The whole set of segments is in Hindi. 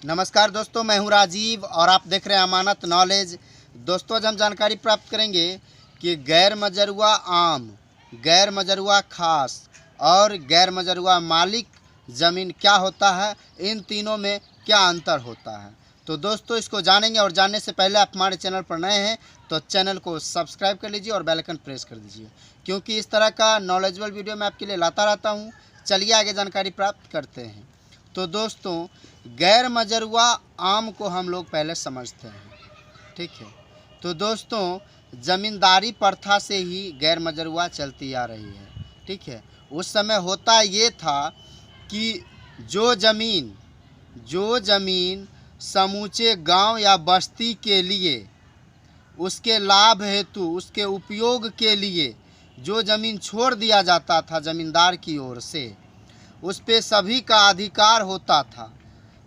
नमस्कार दोस्तों, मैं हूं राजीव और आप देख रहे हैं अमानत नॉलेज। दोस्तों, आज हम जानकारी प्राप्त करेंगे कि गैर मजरूआ आम, गैर मजरूआ खास और गैर मजरूआ मालिक ज़मीन क्या होता है, इन तीनों में क्या अंतर होता है। तो दोस्तों, इसको जानेंगे और जानने से पहले आप हमारे चैनल पर नए हैं तो चैनल को सब्सक्राइब कर लीजिए और बेल आइकन प्रेस कर दीजिए, क्योंकि इस तरह का नॉलेजेबल वीडियो मैं आपके लिए लाता रहता हूँ। चलिए आगे जानकारी प्राप्त करते हैं। तो दोस्तों, गैर मजरूआ आम को हम लोग पहले समझते हैं, ठीक है। तो दोस्तों, ज़मींदारी प्रथा से ही गैर मजरूआ चलती आ रही है, ठीक है। उस समय होता ये था कि जो ज़मीन समूचे गांव या बस्ती के लिए, उसके लाभ हेतु, उसके उपयोग के लिए जो ज़मीन छोड़ दिया जाता था ज़मींदार की ओर से, उस पे सभी का अधिकार होता था।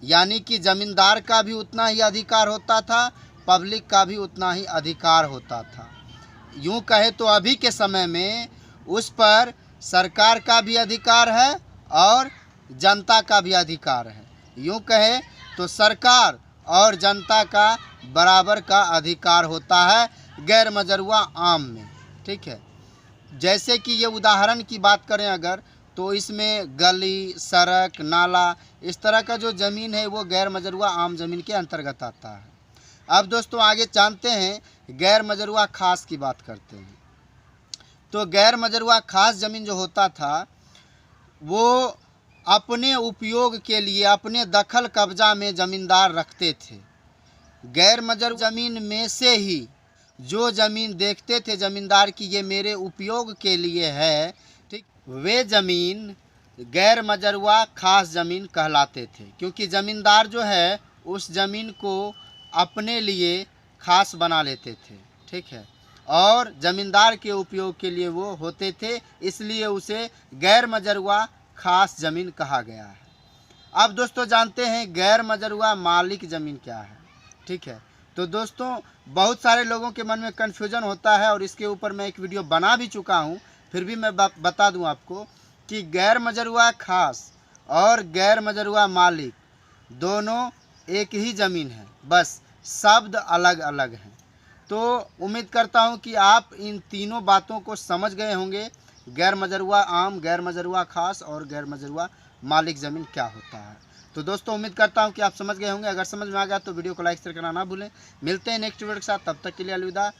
यानी कि ज़मींदार का भी उतना ही अधिकार होता था, पब्लिक का भी उतना ही अधिकार होता था। यूँ कहे तो अभी के समय में उस पर सरकार का भी अधिकार है और जनता का भी अधिकार है। यूँ कहे तो सरकार और जनता का बराबर का अधिकार होता है गैर मजरूआ आम में, ठीक है। जैसे कि ये उदाहरण की बात करें अगर, तो इसमें गली, सड़क, नाला, इस तरह का जो ज़मीन है वो गैर मजरूआ आम ज़मीन के अंतर्गत आता है। अब दोस्तों, आगे जानते हैं गैर मजरूआ खास की बात करते हैं। तो गैर मजरूआ खास ज़मीन जो होता था वो अपने उपयोग के लिए, अपने दखल कब्जा में ज़मींदार रखते थे। गैर मजरूआ ज़मीन में से ही जो ज़मीन देखते थे ज़मींदार की ये मेरे उपयोग के लिए है, ठीक, वे ज़मीन गैर मजरूआ खास ज़मीन कहलाते थे, क्योंकि ज़मींदार जो है उस ज़मीन को अपने लिए खास बना लेते थे, ठीक है, और ज़मींदार के उपयोग के लिए वो होते थे, इसलिए उसे गैर मजरूआ खास ज़मीन कहा गया है। अब दोस्तों, जानते हैं गैर मजरूआ मालिक ज़मीन क्या है, ठीक है। तो दोस्तों, बहुत सारे लोगों के मन में कन्फ्यूजन होता है और इसके ऊपर मैं एक वीडियो बना भी चुका हूँ, फिर भी मैं बता दूँ आपको कि गैर मजरूआ खास और गैर मजरूआ मालिक दोनों एक ही ज़मीन है, बस शब्द अलग अलग हैं। तो उम्मीद करता हूँ कि आप इन तीनों बातों को समझ गए होंगे, गैर मजरूआ आम, गैर मजरूआ खास और गैर मजरूआ मालिक ज़मीन क्या होता है। तो दोस्तों, उम्मीद करता हूँ कि आप समझ गए होंगे। अगर समझ में आ गया तो वीडियो को लाइक शेयर करना ना भूलें। मिलते हैं नेक्स्ट वीडियो के साथ, तब तक के लिए अलविदा।